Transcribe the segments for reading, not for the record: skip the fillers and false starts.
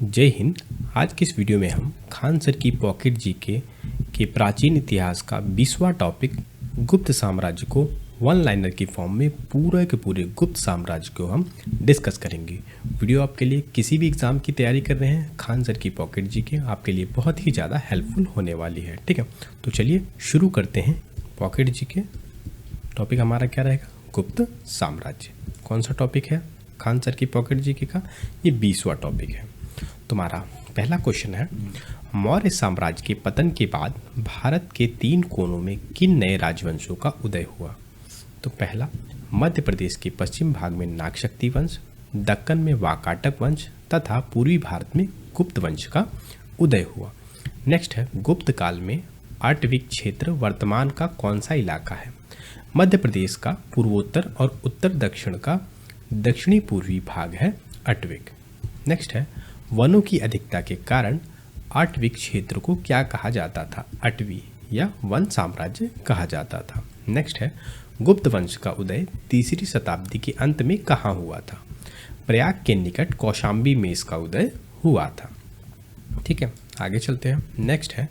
जय हिंद। आज की इस वीडियो में हम खान सर की पॉकेट जीके के प्राचीन इतिहास का 20वां टॉपिक गुप्त साम्राज्य को वन लाइनर की फॉर्म में पूरे के पूरे गुप्त साम्राज्य को हम डिस्कस करेंगे। वीडियो आपके लिए किसी भी एग्ज़ाम की तैयारी कर रहे हैं, खान सर की पॉकेट जीके आपके लिए बहुत ही ज़्यादा हेल्पफुल होने वाली है। ठीक है, तो चलिए शुरू करते हैं। पॉकेट जीके टॉपिक हमारा क्या रहेगा? गुप्त साम्राज्य। कौन सा टॉपिक है खान सर की पॉकेट जीके का? ये 20वां टॉपिक है। तुम्हारा पहला क्वेश्चन है, मौर्य साम्राज्य के पतन के बाद भारत के 3 कोनों में किन नए राजवंशों का उदय हुआ? तो पहला, मध्य प्रदेश के पश्चिम भाग में नागशक्ति वंश, दक्कन में वाकाटक वंश तथा पूर्वी भारत में गुप्त वंश का उदय हुआ। नेक्स्ट है, गुप्त काल में अटविक क्षेत्र वर्तमान का कौन सा इलाका है? मध्य प्रदेश का पूर्वोत्तर और उत्तर दक्षिण का दक्षिणी पूर्वी भाग है अटविक। नेक्स्ट है, वनों की अधिकता के कारण अटविक क्षेत्र को क्या कहा जाता था? अटवी या वन साम्राज्य कहा जाता था। नेक्स्ट है, गुप्त वंश का उदय 3री शताब्दी के अंत में कहाँ हुआ था? प्रयाग के निकट कौशाम्बी में इसका उदय हुआ था। ठीक है, आगे चलते हैं। नेक्स्ट है,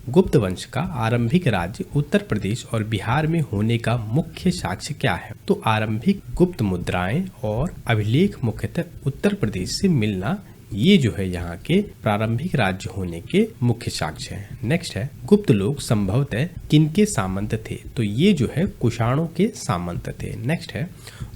गुप्त वंश का आरंभिक राज्य उत्तर प्रदेश और बिहार में होने का मुख्य साक्ष्य क्या है? तो आरंभिक गुप्त मुद्राएं और अभिलेख मुख्यतः उत्तर प्रदेश से मिलना, ये जो है यहाँ के प्रारंभिक राज्य होने के मुख्य साक्ष्य हैं। नेक्स्ट है, गुप्त लोग संभवतः किनके सामंत थे? तो ये जो है कुषाणों के सामंत थे। नेक्स्ट है,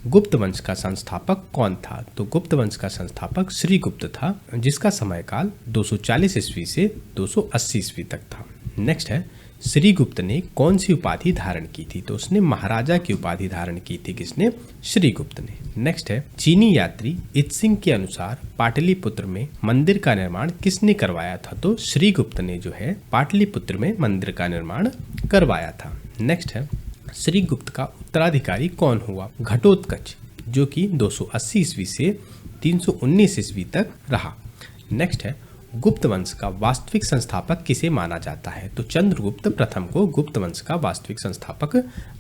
गुप्त वंश का संस्थापक कौन था? तो गुप्त वंश का संस्थापक श्रीगुप्त था, जिसका समयकाल 240 ईस्वी से 280 ईस्वी तक था। नेक्स्ट है, श्रीगुप्त ने कौन सी उपाधि धारण की थी? तो उसने महाराजा की उपाधि धारण की थी। किसने? श्रीगुप्त ने। नेक्स्ट है, चीनी यात्री इत्सिंग के अनुसार पाटलिपुत्र में मंदिर का निर्माण किसने करवाया था? तो श्रीगुप्त ने जो है पाटलिपुत्र में मंदिर का निर्माण करवाया था। नेक्स्ट है, श्रीगुप्त का उत्तराधिकारी कौन हुआ? घटोत्कच, जो कि 280 ईस्वी से 319 ईस्वी तक रहा। नेक्स्ट है, गुप्त वंश का वास्तविक संस्थापक किसे माना जाता है? तो चंद्रगुप्त प्रथम को गुप्त वंश का वास्तविक संस्थापक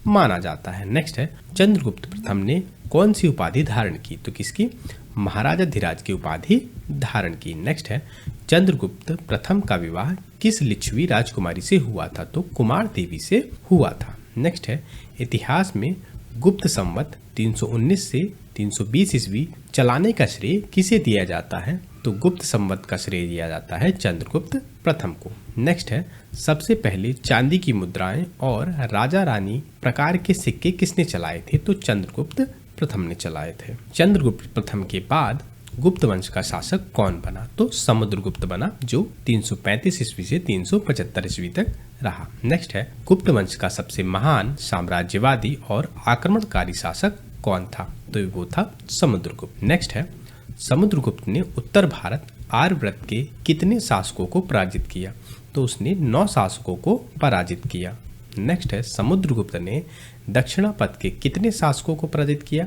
माना जाता है। नेक्स्ट है, चंद्रगुप्त प्रथम ने कौन सी उपाधि धारण की? तो किसकी? महाराजा धीराज की उपाधि धारण की। नेक्स्ट है, चंद्रगुप्त प्रथम का विवाह किस लिच्छवी राजकुमारी से हुआ था? तो कुमार देवी से हुआ था। नेक्स्ट है, इतिहास में गुप्त संवत 319 से 320 ईस्वी चलाने का श्रेय किसे दिया जाता है? तो गुप्त संवत का श्रेय दिया जाता है चंद्रगुप्त प्रथम को। नेक्स्ट है, सबसे पहले चांदी की मुद्राएं और राजा रानी प्रकार के सिक्के किसने चलाए थे? तो चंद्रगुप्त प्रथम ने चलाए थे। चंद्रगुप्त प्रथम के बाद गुप्त वंश का शासक कौन बना? तो समुद्रगुप्त बना, जो 335 ईस्वी से 375 ईस्वी तक रहा। नेक्स्ट है, गुप्त वंश का सबसे महान साम्राज्यवादी और आक्रमणकारी शासक कौन था? तो वो था समुद्रगुप्त। नेक्स्ट है, समुद्रगुप्त ने उत्तर भारत आर्यव्रत के कितने शासकों को पराजित किया? तो उसने 9 शासकों को पराजित किया। नेक्स्ट है, समुद्रगुप्त ने दक्षिणापथ के कितने शासकों को पराजित किया?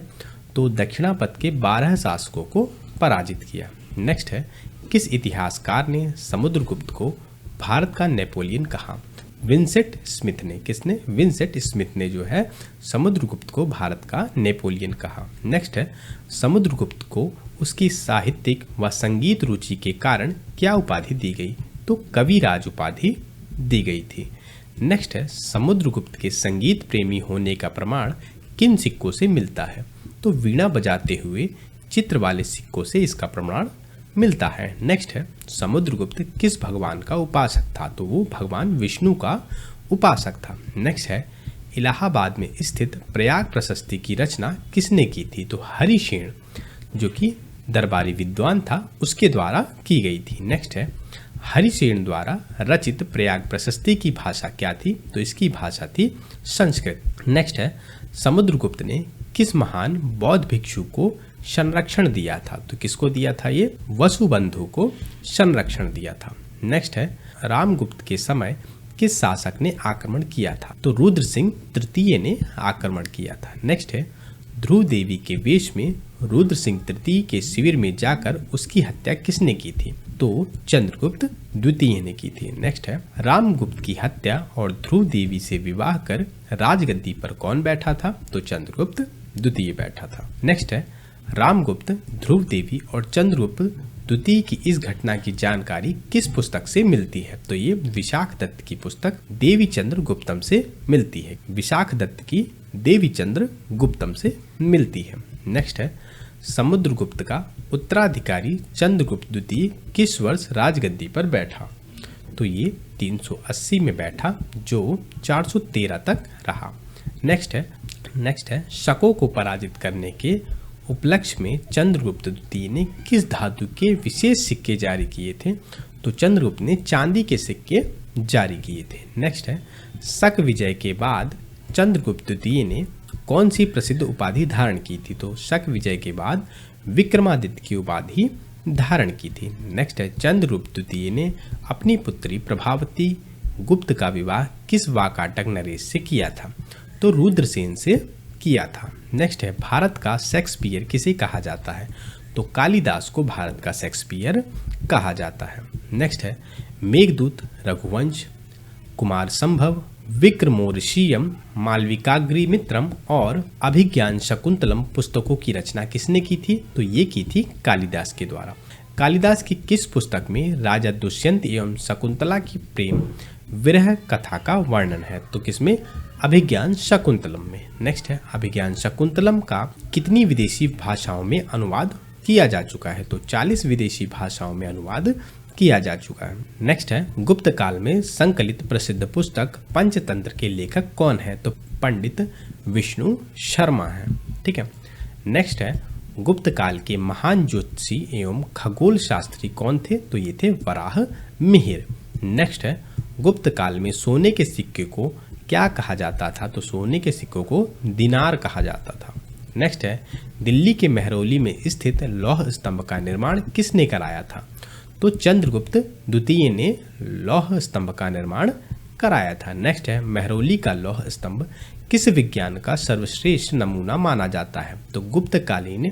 तो दक्षिणापथ के 12 शासकों को पराजित किया। नेक्स्ट है, किस इतिहासकार ने समुद्रगुप्त को भारत का नेपोलियन कहा? विंसेंट स्मिथ ने। किसने? विंसेंट स्मिथ ने जो है समुद्रगुप्त को भारत का नेपोलियन कहा। नेक्स्ट है, समुद्रगुप्त को उसकी साहित्यिक व संगीत रुचि के कारण क्या उपाधि दी गई? तो कविराज उपाधि दी गई थी। नेक्स्ट है, समुद्रगुप्त के संगीत प्रेमी होने का प्रमाण किन सिक्कों से मिलता है? तो वीणा बजाते हुए चित्र वाले सिक्कों से इसका प्रमाण मिलता है। नेक्स्ट है, समुद्रगुप्त किस भगवान का उपासक था? तो वो भगवान विष्णु का उपासक था। नेक्स्ट है, इलाहाबाद में स्थित प्रयाग प्रशस्ति की रचना किसने की थी? तो हरिशेन, जो कि दरबारी विद्वान था, उसके द्वारा की गई थी। नेक्स्ट है, हरिशेन द्वारा रचित प्रयाग प्रशस्ति की भाषा क्या थी? तो इसकी भाषा थी संस्कृत। नेक्स्ट है, समुद्रगुप्त ने किस महान बौद्ध भिक्षु को संरक्षण दिया था? तो किसको दिया था? ये वसुबंधु को संरक्षण दिया था। नेक्स्ट है, रामगुप्त के समय किस शासक ने आक्रमण किया था? तो रुद्र सिंह तृतीय ने आक्रमण किया था। नेक्स्ट है, ध्रुव देवी के वेश में रुद्र सिंह तृतीय के शिविर में जाकर उसकी हत्या किसने की थी? तो चंद्रगुप्त द्वितीय ने की थी। नेक्स्ट है, रामगुप्त की हत्या और ध्रुव देवी से विवाह कर राजगद्दी पर कौन बैठा था? तो चंद्रगुप्त द्वितीय बैठा था। नेक्स्ट है, रामगुप्त, ध्रुव देवी और चंद्रगुप्त द्वितीय की इस घटना की जानकारी किस पुस्तक से मिलती है? तो ये विशाख दत्त की पुस्तक देवीचंद्र गुप्तम से मिलती है। विशाख दत्त की देवीचंद्र गुप्तम से मिलती है। नेक्स्ट है, समुद्रगुप्त का उत्तराधिकारी चंद्रगुप्त द्वितीय किस वर्ष राजगद्दी पर बैठा? तो ये 380 में बैठा, जो 413 तक रहा। नेक्स्ट है शकों को पराजित करने के उपलक्ष्य में चंद्रगुप्त द्वितीय ने किस धातु के विशेष सिक्के जारी किए थे? तो चंद्रगुप्त ने चांदी के सिक्के जारी किए थे। नेक्स्ट है, शक विजय के बाद चंद्रगुप्त द्वितीय ने कौन सी प्रसिद्ध उपाधि धारण की थी? तो शक विजय के बाद विक्रमादित्य की उपाधि धारण की थी। नेक्स्ट है, चंद्रगुप्त द्वितीय ने अपनी पुत्री प्रभावती गुप्त का विवाह किस वाकाटक नरेश से किया था? तो रुद्रसेन से किया था। नेक्स्ट है, भारत का शेक्सपियर किसे कहा जाता है? तो कालिदास को भारत का शेक्सपियर कहा जाता है। नेक्स्ट है, मेघदूत, रघुवंश, कुमार संभव, विक्रमोर्वशीयम, मालविकाग्निमित्रम और अभिज्ञान शकुंतलम पुस्तकों की रचना किसने की थी? तो ये की थी कालिदास के द्वारा। कालिदास की किस पुस्तक में राजा दुष्यंत एवं शकुंतला की प्रेम विरह कथा का वर्णन है? तो किसमें? अभिज्ञान शकुंतलम में। नेक्स्ट है, अभिज्ञान शकुंतलम का कितनी विदेशी भाषाओं में अनुवाद किया जा चुका है? तो 40 विदेशी भाषाओं में अनुवाद किया जा चुका है। नेक्स्ट है, गुप्त काल में संकलित प्रसिद्ध पुस्तक पंचतंत्र के लेखक कौन है? तो पंडित विष्णु शर्मा है। ठीक है। नेक्स्ट है, गुप्त काल के महान ज्योतिषी एवं खगोल शास्त्री कौन थे? तो ये थे वराह मिहिर। नेक्स्ट है, गुप्त काल में सोने के सिक्के को क्या कहा जाता था? तो सोने के सिक्कों को दिनार कहा जाता था। नेक्स्ट है, दिल्ली के मेहरौली में स्थित लौह स्तंभ का निर्माण किसने कराया था? तो चंद्रगुप्त द्वितीय ने लौह स्तंभ का निर्माण कराया था। नेक्स्ट है, मेहरौली का लौह स्तंभ किस विज्ञान का सर्वश्रेष्ठ नमूना माना जाता है? तो गुप्तकालीन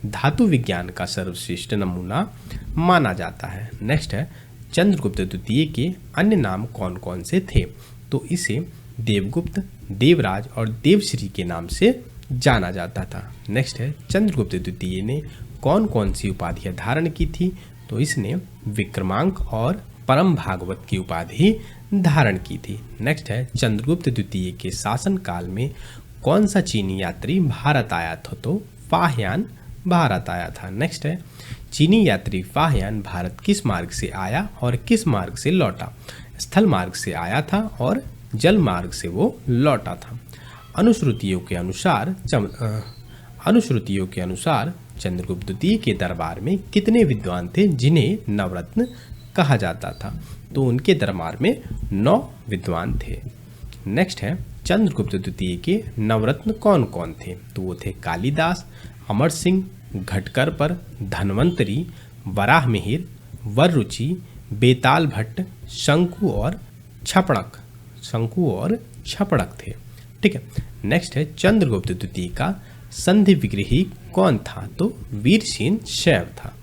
धातु विज्ञान का सर्वश्रेष्ठ नमूना माना जाता है। नेक्स्ट है, चंद्रगुप्त द्वितीय के अन्य नाम कौन कौन से थे? तो इसे देवगुप्त, देवराज और देवश्री के नाम से जाना जाता था। नेक्स्ट है, चंद्रगुप्त द्वितीय ने कौन कौन सी उपाधियां धारण की थी? तो इसने विक्रमांक और परम भागवत की उपाधि धारण की थी। नेक्स्ट है, चंद्रगुप्त द्वितीय के शासन काल में कौन सा चीनी यात्री भारत आया था? तो फाहयान भारत आया था। नेक्स्ट है, चीनी यात्री फाहयान भारत किस मार्ग से आया और किस मार्ग से लौटा? स्थल मार्ग से आया था और जल मार्ग से वो लौटा था। अनुश्रुतियों के अनुसार चंद्रगुप्त द्वितीय के दरबार में कितने विद्वान थे जिन्हें नवरत्न कहा जाता था? तो उनके दरबार में 9 विद्वान थे। नेक्स्ट है, चंद्रगुप्त द्वितीय के नवरत्न कौन कौन थे? तो वो थे कालिदास, अमर सिंह, घटकर पर, धन्वंतरी, वराह मिहिर, वररुचि, बेताल भट्ट, शंकु और छपड़क थे। ठीक है। नेक्स्ट है, चंद्रगुप्त द्वितीय का संधि विग्रही कौन था? तो वीरसेन शैव था।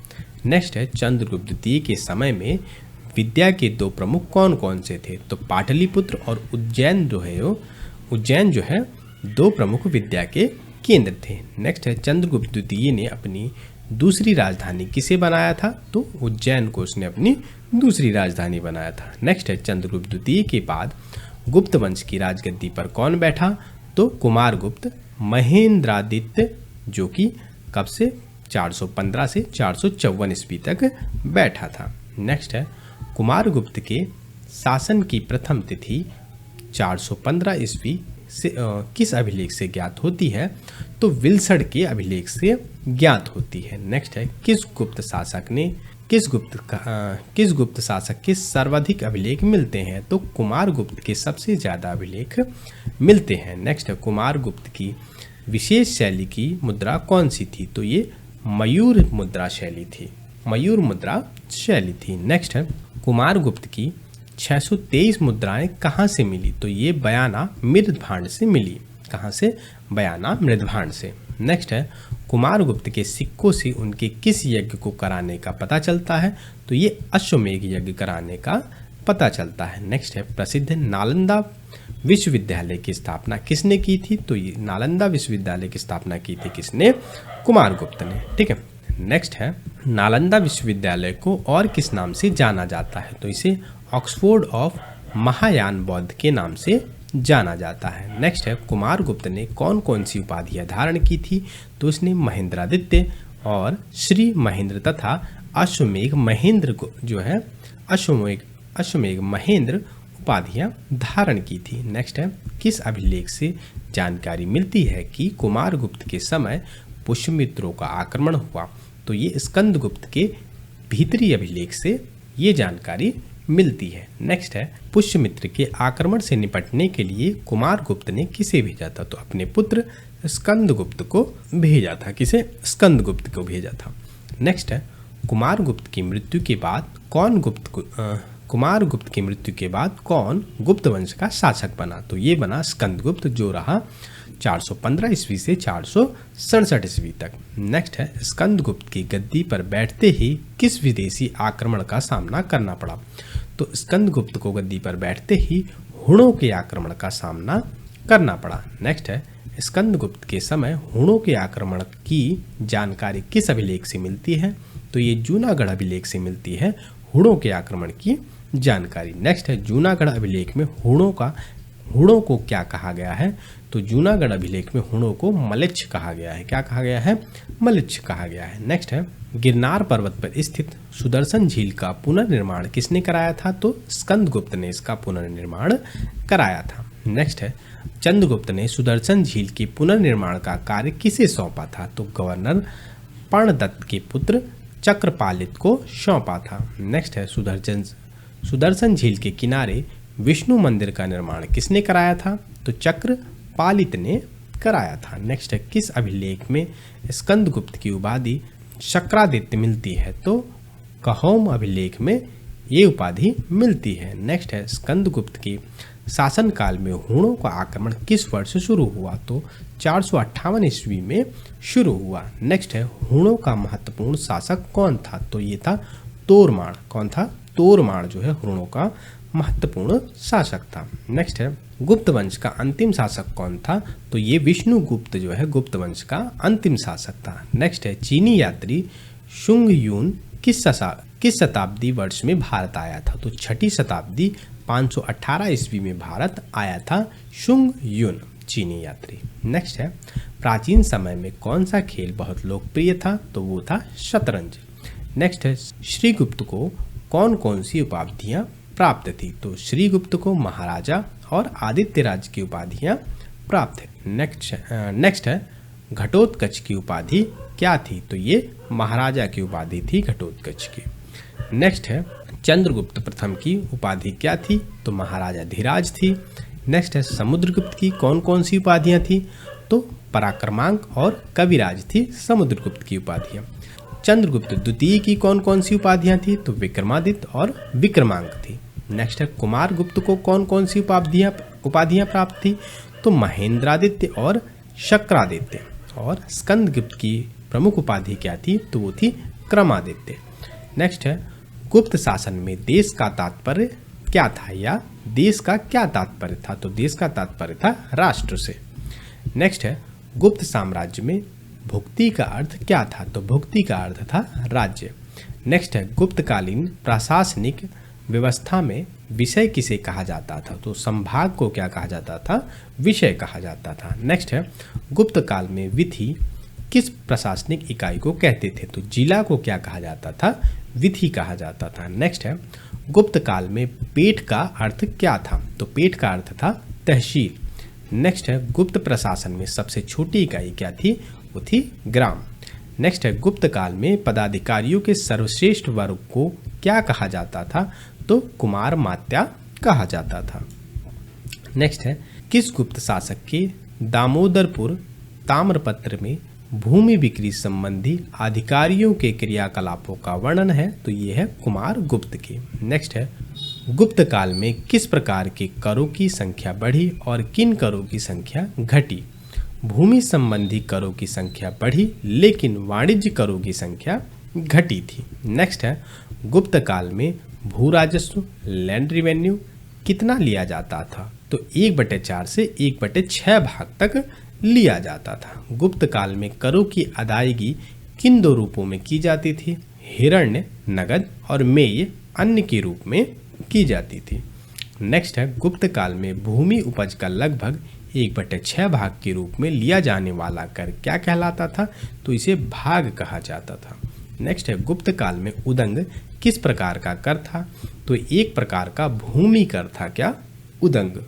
नेक्स्ट है, चंद्रगुप्त द्वितीय के समय में विद्या के 2 प्रमुख कौन कौन से थे? तो पाटलिपुत्र और उज्जैन जो है 2 प्रमुख विद्या के केंद्र थे। नेक्स्ट है, चंद्रगुप्त द्वितीय ने अपनी दूसरी राजधानी किसे बनाया था? तो उज्जैन को उसने अपनी दूसरी राजधानी बनाया था। नेक्स्ट है, चंद्रगुप्त द्वितीय के बाद गुप्त वंश की राजगद्दी पर कौन बैठा? तो कुमारगुप्त महेंद्रादित्य, जो कि कब से 415 से 454 ईस्वी तक बैठा था। नेक्स्ट है, कुमारगुप्त के शासन की प्रथम तिथि 415 ईस्वी से किस अभिलेख से ज्ञात होती है? तो विल्सड के अभिलेख से ज्ञात होती है। नेक्स्ट है, किस गुप्त शासक के सर्वाधिक अभिलेख मिलते हैं? तो कुमारगुप्त के सबसे ज़्यादा अभिलेख मिलते हैं। नेक्स्ट है, कुमारगुप्त की विशेष शैली की मुद्रा कौन सी थी? तो ये मयूर मुद्रा शैली थी। नेक्स्ट है, कुमारगुप्त की 623 मुद्राएं कहाँ से मिली? तो ये बयाना मृदभांड से मिली। कहाँ से? बयाना मृदभांड से। नेक्स्ट है, कुमारगुप्त के सिक्कों से उनके किस यज्ञ को कराने का पता चलता है? तो ये अश्वमेघ यज्ञ कराने का पता चलता है। नेक्स्ट है, प्रसिद्ध नालंदा विश्वविद्यालय की स्थापना किसने की थी? तो ये नालंदा विश्वविद्यालय की स्थापना की थी किसने? कुमारगुप्त ने। ठीक है। नेक्स्ट है, नालंदा विश्वविद्यालय को और किस नाम से जाना जाता है? तो इसे ऑक्सफोर्ड ऑफ महायान बौद्ध के नाम से जाना जाता है। नेक्स्ट है, कुमारगुप्त ने कौन कौन सी उपाधियां धारण की थी? तो इसने महेंद्रादित्य और श्री महेंद्र तथा अश्वमेघ महेंद्र को जो है अश्वमेघ महेंद्र उपाधियां धारण की थी। नेक्स्ट है, किस अभिलेख से जानकारी मिलती है कि कुमारगुप्त के समय पुष्यमित्रों का आक्रमण हुआ? तो ये स्कंदगुप्त के भीतरी अभिलेख से ये जानकारी मिलती है। नेक्स्ट है, पुष्यमित्र के आक्रमण से निपटने के लिए कुमारगुप्त ने किसे भेजा था? तो अपने पुत्र स्कंदगुप्त को भेजा था। किसे? स्कंदगुप्त को भेजा था। नेक्स्ट है, कुमारगुप्त की मृत्यु के बाद कौन गुप्त वंश का शासक बना? तो ये बना स्कंदगुप्त, जो रहा 415 ईस्वी से 467 ईस्वी तक। नेक्स्ट है, स्कंदगुप्त की गद्दी पर बैठते ही किस विदेशी आक्रमण का सामना करना पड़ा? तो स्कंदगुप्त को गद्दी पर बैठते ही हुणों के आक्रमण का सामना करना पड़ा। नेक्स्ट है, स्कंदगुप्त के समय हुणों के आक्रमण की जानकारी किस अभिलेख से मिलती है? तो ये जूनागढ़ अभिलेख से मिलती है हुणों के आक्रमण की जानकारी। नेक्स्ट है, जूनागढ़ अभिलेख में हुणों को क्या कहा गया है? तो जूनागढ़ अभिलेख में हुणों को मलेच्छ कहा गया है। क्या कहा गया है? मलेच्छ कहा गया है। नेक्स्ट है, गिरनार पर्वत पर स्थित सुदर्शन झील का पुनर्निर्माण किसने कराया था? तो स्कंदगुप्त ने इसका पुनर्निर्माण कराया था। नेक्स्ट है, चंद्रगुप्त ने सुदर्शन झील के पुनर्निर्माण का कार्य किसे सौंपा था? तो गवर्नर पर्णदत्त के पुत्र चक्रपालित को सौंपा था। नेक्स्ट है, सुदर्शन झील के किनारे विष्णु मंदिर का निर्माण किसने कराया था? तो चक्रपालित ने कराया था। नेक्स्ट है, किस अभिलेख में स्कंदगुप्त की उपाधि शक्रादित्य मिलती है? तो कहोम अभिलेख में ये उपाधि मिलती है। नेक्स्ट है, स्कंदगुप्त के शासनकाल में हुणों का आक्रमण किस वर्ष शुरू हुआ? तो 458 ईस्वी में शुरू हुआ। नेक्स्ट है, हुणों का महत्वपूर्ण शासक कौन था? तो ये था तोरमाण। कौन था? तोरमाण जो है हुणों का महत्वपूर्ण शासक था। नेक्स्ट है, गुप्त वंश का अंतिम शासक कौन था? तो ये विष्णुगुप्त जो है गुप्त वंश का अंतिम शासक था। नेक्स्ट है, चीनी यात्री शुंग यून किस शताब्दी वर्ष में भारत आया था? तो 6ठी शताब्दी 518 ईस्वी में भारत आया था शुंग यून चीनी यात्री। नेक्स्ट है, प्राचीन समय में कौन सा खेल बहुत लोकप्रिय था? तो वो था शतरंज। नेक्स्ट है, श्रीगुप्त को कौन कौन सी उपाधियां प्राप्त थी? तो श्रीगुप्त को महाराजा और आदित्य राज की उपाधियां प्राप्त है। नेक्स्ट है, घटोत्कच की उपाधि क्या थी? तो ये महाराजा की उपाधि थी घटोत्कच की। नेक्स्ट है, चंद्रगुप्त प्रथम की उपाधि क्या थी? तो महाराजा धीराज थी। नेक्स्ट है, समुद्रगुप्त की कौन कौन सी उपाधियां थी? तो पराक्रमांक और कविराज थी समुद्रगुप्त की उपाधियां। चंद्रगुप्त द्वितीय की कौन कौन सी उपाधियां थी? तो विक्रमादित्य और विक्रमांक थी। नेक्स्ट है, कुमारगुप्त को कौन कौन सी उपाधियां प्राप्त थी? तो महेंद्रादित्य और शक्रादित्य। और स्कंदगुप्त की प्रमुख उपाधि क्या थी? तो वो थी क्रमादित्य। नेक्स्ट है, गुप्त शासन में देश का तात्पर्य क्या था या देश का क्या तात्पर्य था? तो देश का तात्पर्य था राष्ट्र से। नेक्स्ट है, गुप्त साम्राज्य में भुक्ति का अर्थ क्या था? तो भुक्ति का अर्थ था राज्य। नेक्स्ट है, गुप्तकालीन प्रशासनिक व्यवस्था में विषय किसे कहा जाता था? तो संभाग को क्या कहा जाता था? विषय कहा जाता था। नेक्स्ट है, गुप्त काल में विधि किस प्रशासनिक इकाई को कहते थे? तो जिला को क्या कहा जाता था? विधि कहा जाता था। नेक्स्ट है, गुप्त काल में पेट का अर्थ क्या था? तो पेट का अर्थ था तहसील। नेक्स्ट है, गुप्त प्रशासन में सबसे छोटी इकाई क्या थी? वो थी ग्राम। नेक्स्ट है, गुप्त काल में पदाधिकारियों के सर्वश्रेष्ठ वर्ग को क्या कहा जाता था? तो कुमार मात्या कहा जाता था। नेक्स्ट है, किस गुप्त शासक के दामोदरपुर ताम्रपत्र में भूमि बिक्री संबंधी अधिकारियों के क्रियाकलापों का वर्णन है? तो ये है कुमार गुप्त की। नेक्स्ट है, गुप्त काल में किस प्रकार के करों की संख्या बढ़ी और किन करों की संख्या घटी? भूमि संबंधी करों की संख्या बढ़ी लेकिन वाणिज्य करों की संख्या घटी थी। नेक्स्ट है, गुप्त काल में भू राजस्व लैंड रेवेन्यू कितना लिया जाता था? तो 1/4 से 1/6 भाग तक लिया जाता था। गुप्त काल में करों की अदायगी किन दो रूपों में की जाती थी? हिरण्य नगद और मेय अन्न के रूप में की जाती थी। नेक्स्ट है, गुप्त काल में भूमि उपज का लगभग 1/6 भाग के रूप में लिया जाने वाला कर क्या कहलाता था? तो इसे भाग कहा जाता था। नेक्स्ट है, गुप्त काल में उदंग किस प्रकार का कर था? तो एक प्रकार का भूमि कर था। क्या? उदंग।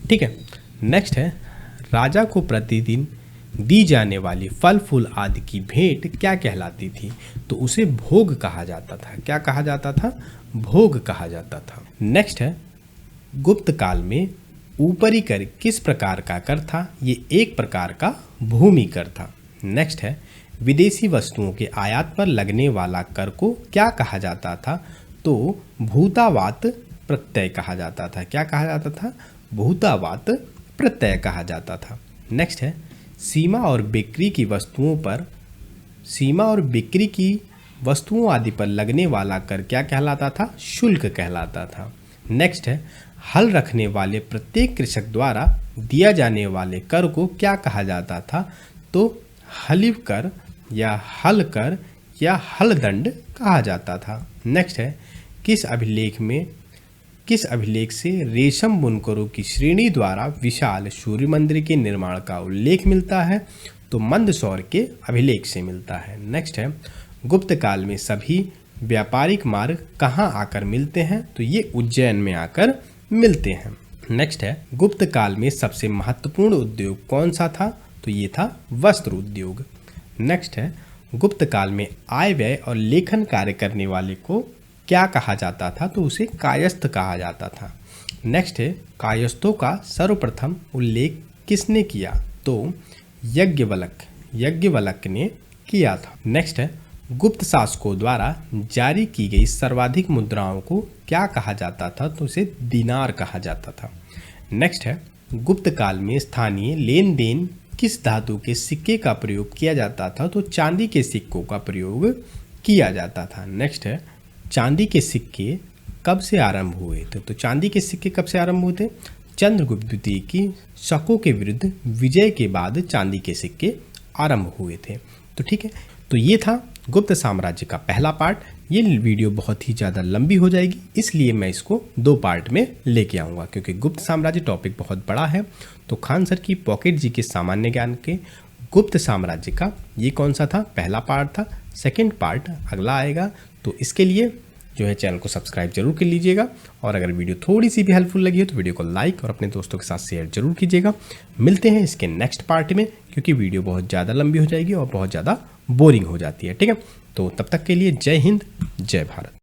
ठीक है। नेक्स्ट है, राजा को प्रतिदिन दी जाने वाली फल फूल आदि की भेंट क्या कहलाती थी? तो उसे भोग कहा जाता था। क्या कहा जाता था? भोग कहा जाता था। नेक्स्ट है, गुप्त काल में ऊपरी कर किस प्रकार का कर था? ये एक प्रकार का भूमि कर था। नेक्स्ट है, विदेशी वस्तुओं के आयात पर लगने वाला कर को क्या कहा जाता था? तो भूतावात प्रत्यय कहा जाता था। क्या कहा जाता था? भूतावात प्रत्यय कहा जाता था। नेक्स्ट है, सीमा और बिक्री की वस्तुओं आदि पर लगने वाला कर क्या कहलाता था? शुल्क कहलाता था। नेक्स्ट है, हल रखने वाले प्रत्येक कृषक द्वारा दिया जाने वाले कर को क्या कहा जाता था? तो हलिव कर या हल कर या हल दंड कहा जाता था। नेक्स्ट है, किस अभिलेख से रेशम बुनकरों की श्रेणी द्वारा विशाल सूर्य मंदिर के निर्माण का उल्लेख मिलता है? तो मंदसौर के अभिलेख से मिलता है। नेक्स्ट है, गुप्त काल में सभी व्यापारिक मार्ग कहाँ आकर मिलते हैं? तो ये उज्जैन में आकर मिलते हैं। नेक्स्ट है, गुप्त काल में सबसे महत्वपूर्ण उद्योग कौन सा था? तो ये था वस्त्र उद्योग। नेक्स्ट है, गुप्त काल में आय व्यय और लेखन कार्य करने वाले को क्या कहा जाता था? तो उसे कायस्थ कहा जाता था। नेक्स्ट है, कायस्थों का सर्वप्रथम उल्लेख किसने किया? तो यज्ञवल्क ने किया था। नेक्स्ट है, गुप्त शासकों द्वारा जारी की गई सर्वाधिक मुद्राओं को क्या कहा जाता था? तो उसे दिनार कहा जाता था। नेक्स्ट है, गुप्त काल में स्थानीय लेन देन किस धातु के सिक्के का प्रयोग किया जाता था? तो चांदी के सिक्कों का प्रयोग किया जाता था। नेक्स्ट है, चांदी के सिक्के कब से आरंभ हुए थे? तो चांदी के सिक्के कब से आरंभ हुए थे? चंद्रगुप्त द्वितीय की शकों के विरुद्ध विजय के बाद चांदी के सिक्के आरंभ हुए थे। तो ठीक है, तो ये था गुप्त साम्राज्य का पहला पार्ट। ये वीडियो बहुत ही ज़्यादा लंबी हो जाएगी, इसलिए मैं इसको 2 पार्ट में लेके आऊँगा, क्योंकि गुप्त साम्राज्य टॉपिक बहुत बड़ा है। तो खान सर की पॉकेट जी के सामान्य ज्ञान के गुप्त साम्राज्य का ये कौन सा था? पहला पार्ट था। सेकंड पार्ट अगला आएगा। तो इसके लिए जो है चैनल को सब्सक्राइब जरूर कर लीजिएगा, और अगर वीडियो थोड़ी सी भी हेल्पफुल लगी है तो वीडियो को लाइक और अपने दोस्तों के साथ शेयर जरूर कीजिएगा। मिलते हैं इसके नेक्स्ट पार्ट में, क्योंकि वीडियो बहुत ज़्यादा लंबी हो जाएगी और बहुत ज़्यादा बोरिंग हो जाती है। ठीक है, तो तब तक के लिए जय हिंद, जय भारत।